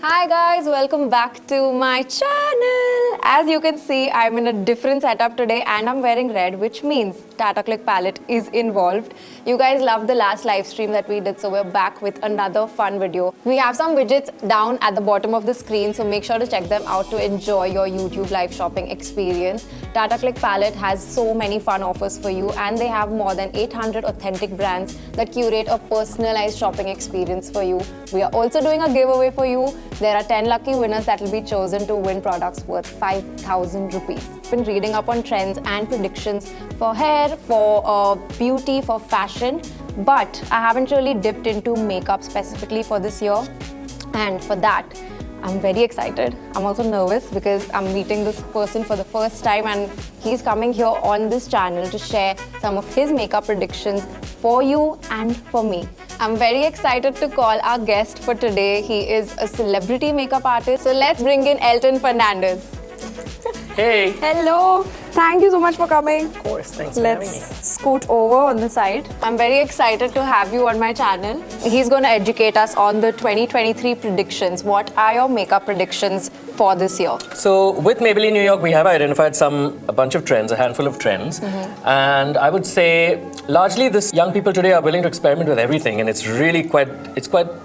Hi guys, welcome back to my channel. As you can see, I'm in a different setup today and I'm wearing red, which means Tata CLiQ Palette is involved. You guys loved the last live stream that we did, so we're back with another fun video. We have some widgets down at the bottom of the screen, so make sure to check them out to enjoy your YouTube live shopping experience. Tata CLiQ Palette has so many fun offers for you, and they have more than 800 authentic brands that curate a personalized shopping experience for you. We are also doing a giveaway for you. There are 10 lucky winners that will be chosen to win products worth 5,000 rupees. I've been reading up on trends and predictions for hair, for beauty, for fashion, but I haven't really dipped into makeup specifically for this year. And for that, I'm very excited. I'm also nervous because I'm meeting this person for the first time and he's coming here on this channel to share some of his makeup predictions for you and for me. I'm very excited to call our guest for today. He is a celebrity makeup artist. So let's bring in EltonJFernandez. Hey. Hello. Thank you so much for coming. Of course, thanks for having me. Let's scoot over on the side. I'm very excited to have you on my channel. He's going to educate us on the 2023 predictions. What are your makeup predictions for this year? So with Maybelline New York, we have identified a bunch of trends, a handful of trends. And I would say largely this young people today are willing to experiment with everything, and it's really quite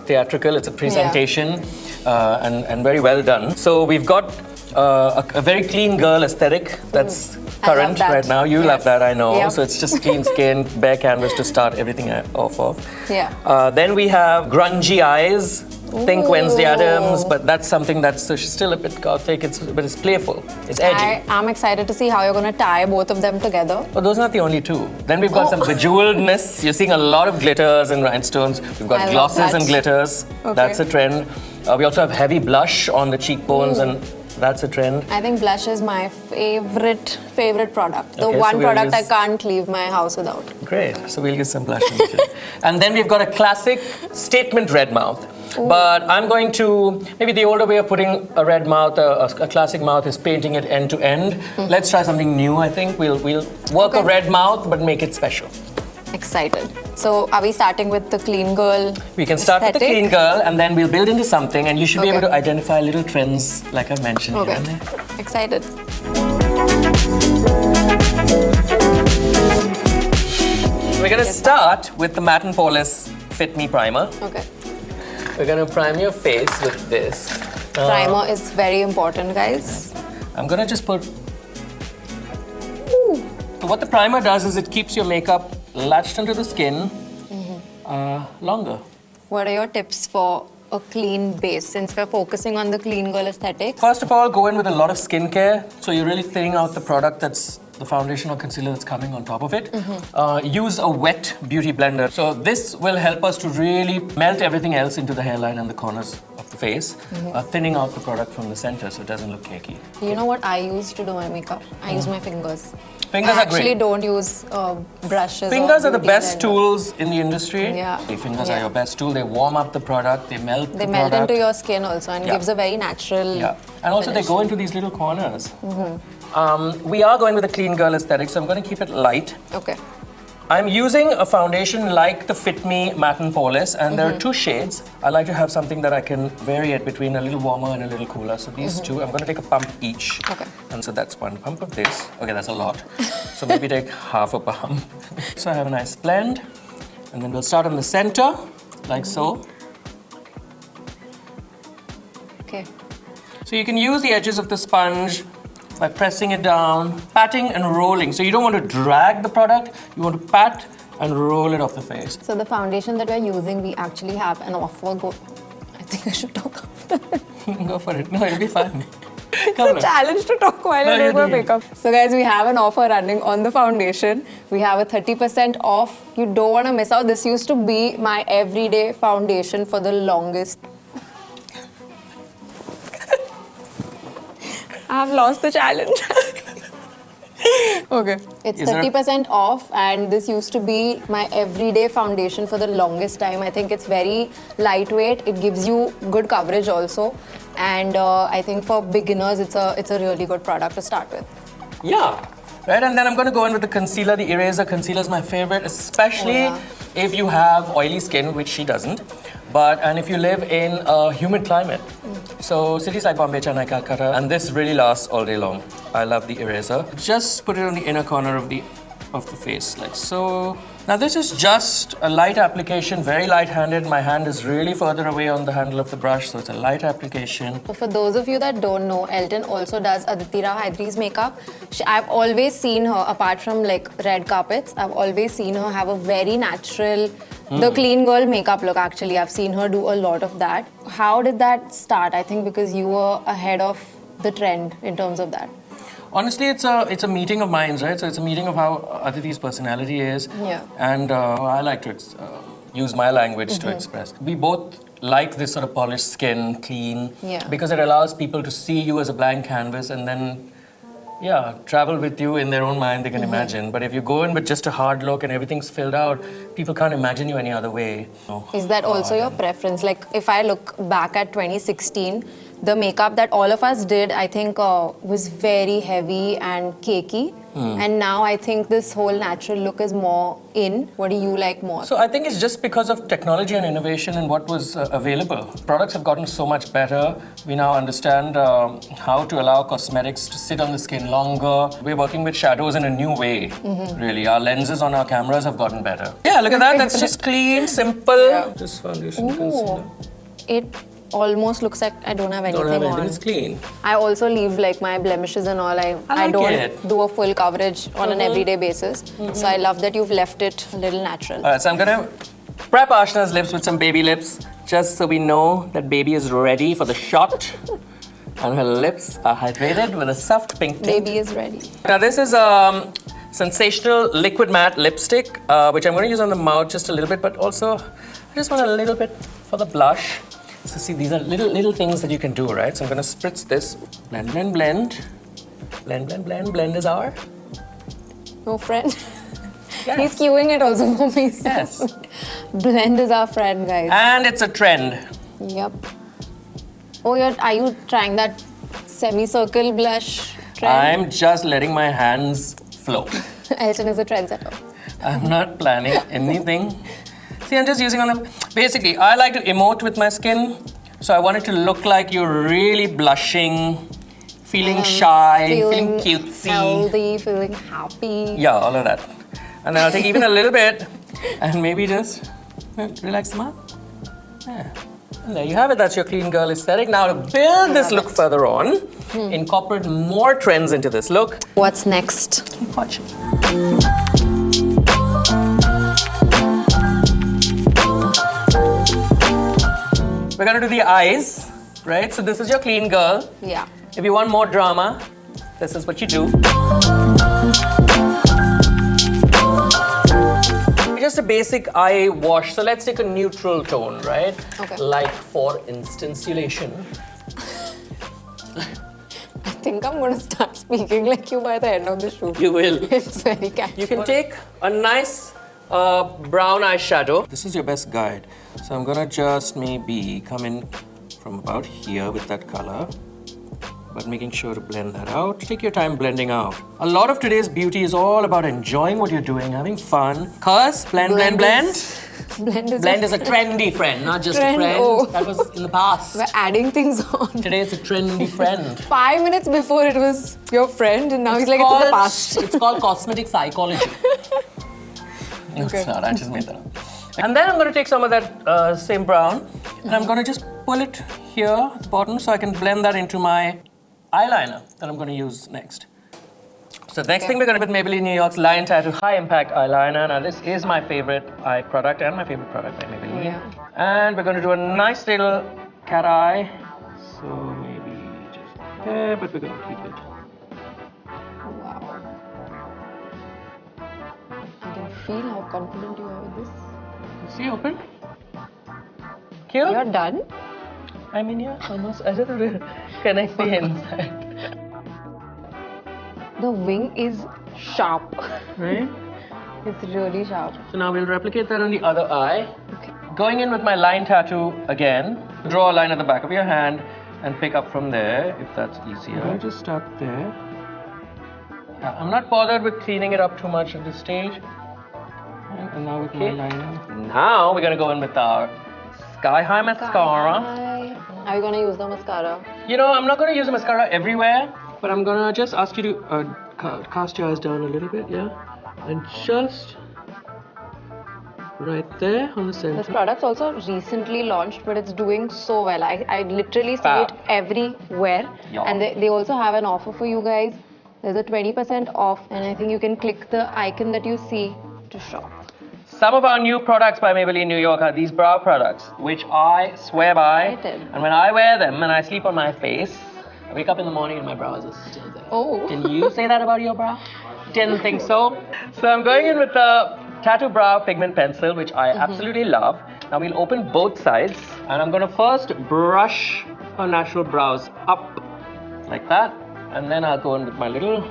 theatrical. It's a presentation and very well done. So we've got a very clean girl aesthetic that's current right now. You love that, I know. Yep. So it's just clean skin, bare canvas to start everything off of. Yeah. Then we have grungy eyes. Think Wednesday Addams, but that's something that's still a bit gothic, but it's playful, it's edgy. I'm excited to see how you're going to tie both of them together. But those are not the only two. Then we've got some bejeweledness. You're seeing a lot of glitters and rhinestones. We've got glosses and glitters. Okay. That's a trend. We also have heavy blush on the cheekbones, and that's a trend. I think blush is my favorite product. The one product I can't leave my house without. Great. So we'll use some blush. And then we've got a classic statement red mouth. Ooh. But I'm going to, maybe the older way of putting a red mouth, a classic mouth, is painting it end to end. Let's try something new, I think. We'll work a red mouth, but make it special. Excited. So are we starting with the clean girl? We can start with the clean girl, and then we'll build into something, and you should be able to identify little trends like I've mentioned here and there. Excited. We're going to start with the Matte and Poreless Fit Me Primer. Okay. We're going to prime your face with this. Primer is very important, guys. I'm going to just put... So what the primer does is it keeps your makeup latched onto the skin longer. What are your tips for a clean base, since we're focusing on the clean girl aesthetic? First of all, go in with a lot of skincare. So you're really thinning out the product that's the foundation or concealer that's coming on top of it. Use a wet beauty blender. So this will help us to really melt everything else into the hairline and the corners of the face, thinning out the product from the center so it doesn't look cakey. You know what I use to do my makeup? I use my fingers. Fingers are great. I actually don't use brushes. Fingers are the best tools in the industry. Yeah. Fingers are your best tool. They warm up the product, they melt the product. They melt into your skin also and gives a very natural And also they go into these little corners. We are going with a clean girl aesthetic, so I'm going to keep it light. Okay. I'm using a foundation like the Fit Me Matte and Poreless, and there are two shades. I like to have something that I can vary it between a little warmer and a little cooler. So these two, I'm going to take a pump each. Okay. And so that's one pump of this. Okay, that's a lot. So maybe take half a pump. So I have a nice blend. And then we'll start in the center, like so. Okay. So you can use the edges of the sponge by pressing it down, patting and rolling. So you don't want to drag the product, you want to pat and roll it off the face. So the foundation that we're using, we actually have an offer. I think I should talk after. Go for it. No, it'll be fine. It's a challenge to talk while I do my makeup. So guys, we have an offer running on the foundation. We have a 30% off. You don't want to miss out. This used to be my everyday foundation for the longest. I've lost the challenge. Okay. It's 30% off, and this used to be my everyday foundation for the longest time. I think it's very lightweight. It gives you good coverage also. And I think for beginners, it's a really good product to start with. Yeah. Right, and then I'm going to go in with the concealer. The eraser concealer is my favorite, especially if you have oily skin, which she doesn't. And if you live in a humid climate, so cities like Bombay, Chennai, Calcutta, and this really lasts all day long. I love the eraser. Just put it on the inner corner of the face, like so. Now this is just a light application, very light-handed. My hand is really further away on the handle of the brush, so it's a light application. So for those of you that don't know, Elton also does Aditi Rao Hydri's makeup. I've always seen her, apart from like red carpets, I've always seen her have a very natural, the clean girl makeup look actually. I've seen her do a lot of that. How did that start? I think because you were ahead of the trend in terms of that. Honestly, it's a meeting of minds, right? So it's a meeting of how Aditi's personality is, and I like to use my language to express. We both like this sort of polished skin, clean, because it allows people to see you as a blank canvas and then, travel with you in their own mind. They can imagine. But if you go in with just a hard look and everything's filled out, people can't imagine you any other way. Is that also your preference? Like, if I look back at 2016. The makeup that all of us did, I think, was very heavy and cakey. And now I think this whole natural look is more in. What do you like more? So I think it's just because of technology and innovation and what was available. Products have gotten so much better. We now understand how to allow cosmetics to sit on the skin longer. We're working with shadows in a new way, really. Our lenses on our cameras have gotten better. Yeah, look at that. That's just clean, simple. Just foundation, concealer. It almost looks like I don't have anything on. It's clean. I also leave like my blemishes and all. I don't do a full coverage on an everyday basis. So I love that you've left it a little natural. Alright, so I'm gonna prep Aashna's lips with some baby lips, just so we know that baby is ready for the shot. And her lips are hydrated with a soft pink tint. Baby is ready. Now this is sensational liquid matte lipstick, which I'm going to use on the mouth just a little bit, but also I just want a little bit for the blush. So see, these are little things that you can do, right? So I'm going to spritz this. Blend, blend, blend. Blend, blend, blend. Blend is our... No friend. Yes. He's queuing it also for me. Yes. Blend is our friend, guys. And it's a trend. Yep. Oh, are you trying that semicircle blush trend? I'm just letting my hands flow. Elton is a trendsetter. I'm not planning anything. See, I'm just using on them. Basically, I like to emote with my skin. So I want it to look like you're really blushing, feeling shy, feeling cutesy. Healthy, feeling happy. Yeah, all of that. And then I'll take even a little bit and maybe just relax the mouth. Yeah. And there you have it. That's your clean girl aesthetic. Now to build this look further on, incorporate more trends into this look. What's next? Keep watching. We're gonna do the eyes, right? So this is your clean girl. Yeah. If you want more drama, this is what you do. Just a basic eye wash. So let's take a neutral tone, right? Okay. Like for instantulation. I think I'm going to start speaking like you by the end of the shoot. You will. It's very casual. You can take a nice brown eyeshadow. This is your best guide. So I'm gonna just maybe come in from about here with that color, but making sure to blend that out. Take your time blending out. A lot of today's beauty is all about enjoying what you're doing, having fun. Cause blend, blend, blend. Blend is a trendy friend, not just a friend. Oh. That was in the past. We're adding things on. Today it's a trendy friend. 5 minutes before it was your friend, and now he's like, it's in the past. It's called cosmetic psychology. No, it's not. I just made that up. And then I'm going to take some of that same brown, and I'm going to just pull it here at the bottom so I can blend that into my eyeliner that I'm going to use next. So the next thing we're going to put Maybelline New York's Line Tattoo High Impact Eyeliner. Now this is my favorite eye product and my favorite product by Maybelline. Yeah. And we're going to do a nice little cat eye. So maybe just there, but we're going to keep it. Wow. I can feel how confident you are with this. See, open. Cute? You're done? I mean, yeah, almost. I don't know. Connect the inside. The wing is sharp. Right? It's really sharp. So now we'll replicate that on the other eye. Okay. Going in with my line tattoo again. Draw a line at the back of your hand and pick up from there if that's easier. I'll just start there. I'm not bothered with cleaning it up too much at this stage. And now with my liner. Now we're going to go in with our Sky High mascara. Are you going to use the mascara? You know, I'm not going to use the mascara everywhere, but I'm going to just ask you to cast your eyes down a little bit, yeah? And just right there on the center. This product's also recently launched, but it's doing so well. I literally see it everywhere. Yeah. And they also have an offer for you guys. There's a 20% off, and I think you can click the icon that you see to shop. Some of our new products by Maybelline New York are these brow products, which I swear by. Excited. And when I wear them and I sleep on my face, I wake up in the morning and my brows are still there. Oh. Can you say that about your brow? Didn't think so. So I'm going in with the Tattoo Brow Pigment Pencil, which I absolutely love. Now we'll open both sides, and I'm going to first brush her natural brows up like that. And then I'll go in with my little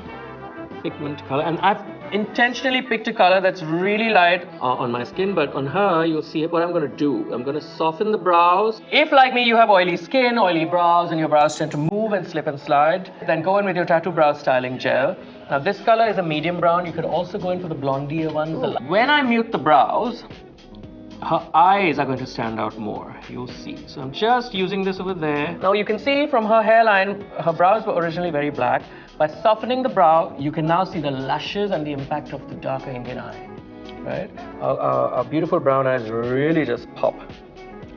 pigment color. And I've intentionally picked a color that's really light on my skin, but on her, you'll see what I'm going to do. I'm going to soften the brows. If, like me, you have oily skin, oily brows, and your brows tend to move and slip and slide, then go in with your Tattoo Brow Styling Gel. Now, this color is a medium brown. You could also go in for the blondier ones. When I mute the brows, her eyes are going to stand out more, you'll see. So I'm just using this over there. Now you can see from her hairline, her brows were originally very black. By softening the brow, you can now see the lashes and the impact of the darker Indian eye, right? Our beautiful brown eyes really just pop.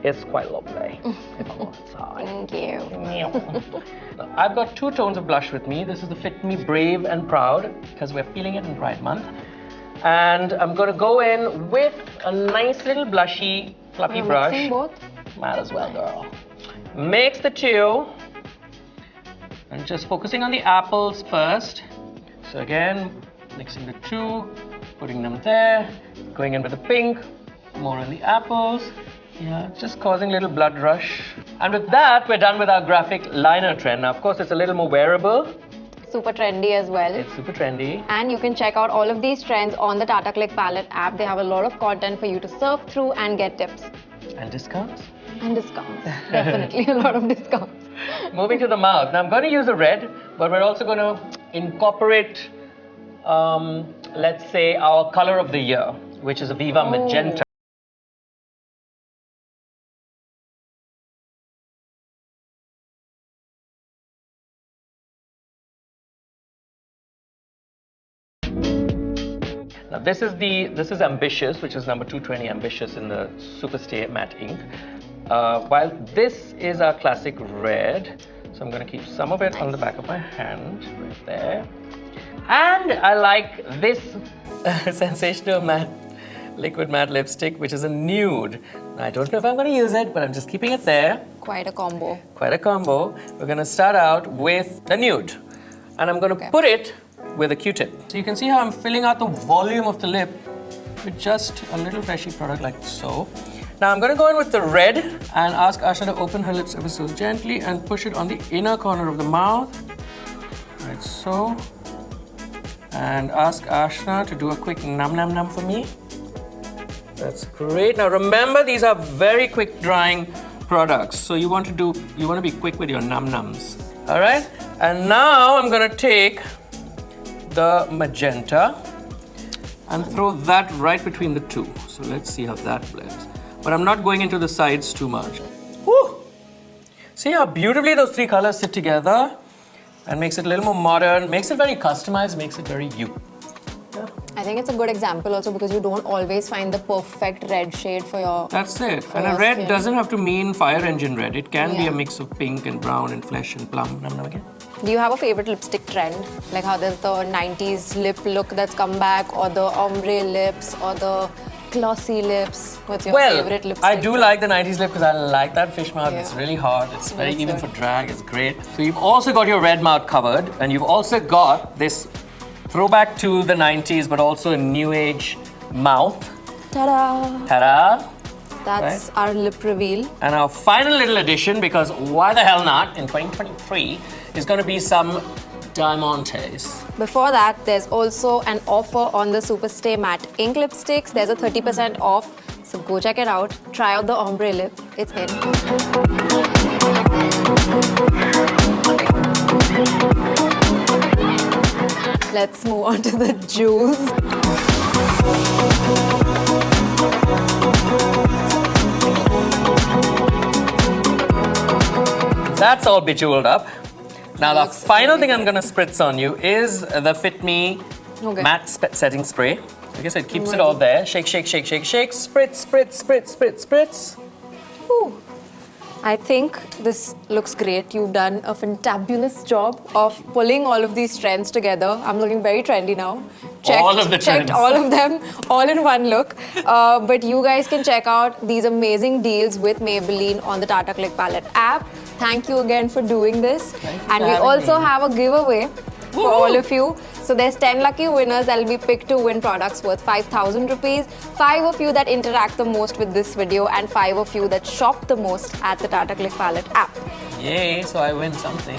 It's quite lovely, if I'm honest. Thank you. Now, I've got two tones of blush with me. This is the Fit Me Brave and Proud, because we're feeling it in Pride Month. And I'm going to go in with a nice little blushy, fluffy brush. Mixing both? Might as well, girl. Mix the two. And just focusing on the apples first. So again, mixing the two, putting them there. Going in with the pink, more on the apples. Yeah, just causing a little blood rush. And with that, we're done with our graphic liner trend. Now, of course, it's a little more wearable. Super trendy as well. It's super trendy. And you can check out all of these trends on the Tata CLiQ Palette app. They have a lot of content for you to surf through and get tips. And discounts? And discounts. Definitely a lot of discounts. Moving to the mouth. Now I'm going to use a red, but we're also going to incorporate, let's say, our color of the year, which is a Viva Magenta. Now this is Ambitious, which is number 220 Ambitious in the Superstay Matte Ink. While this is our classic red, so I'm going to keep some of it on the back of my hand, right there. And I like this sensational matte, liquid matte lipstick, which is a nude. Now, I don't know if I'm going to use it, but I'm just keeping it there. Quite a combo. Quite a combo. We're going to start out with the nude, and I'm going to put it with a Q-tip. So you can see how I'm filling out the volume of the lip with just a little fleshy product like so. Now I'm going to go in with the red and ask Aashna to open her lips ever so gently and push it on the inner corner of the mouth, like so. And ask Aashna to do a quick num num num for me. That's great. Now remember, these are very quick drying products, so you want to be quick with your num nums. All right. And now I'm going to take the magenta and throw that right between the two. So let's see how that blends. But I'm not going into the sides too much. Woo! See how beautifully those three colors sit together and makes it a little more modern, makes it very customized, makes it very you. Yeah. I think it's a good example also because you don't always find the perfect red shade for your... That's it. And a red doesn't have to mean fire engine red. It can be a mix of pink and brown and flesh and plum. Num num again. Do you have a favorite lipstick trend? Like how there's the 90s lip look that's come back, or the ombre lips, or the glossy lips? What's your favorite lipstick? I do like the 90s lip because I like that fish mouth. It's really hot. It's very even for drag. It's great. So you've also got your red mouth covered, and you've also got this throwback to the 90s, but also a new age mouth. Ta-da! Ta-da! That's our lip reveal. And our final little addition, because why the hell not, in 2023, is going to be some diamantes. Before that, there's also an offer on the Superstay Matte Ink lipsticks. There's a 30% off, so go check it out. Try out the ombre lip. It's in. Let's move on to the juice. that's all bejeweled up. Now the Looks final thing really I'm going to spritz on you is the Fit Me Okay. matte setting spray. Okay, so it keeps it all there. Shake, shake, shake, shake, shake. Spritz, spritz, spritz, spritz, spritz. Ooh. I think this looks great. You've done a fantabulous job of pulling all of these trends together. I'm looking very trendy now. All of the Checked trends. all of them, all in one look. But you guys can check out these amazing deals with Maybelline on the Tata CLiQ Palette app. Thank you again for doing this. And we also have a giveaway for all of you. So there's 10 lucky winners that will be picked to win products worth 5,000 rupees. 5 of you that interact the most with this video and 5 of you that shop the most at the Tata CLiQ Palette app. Yay, so I win something.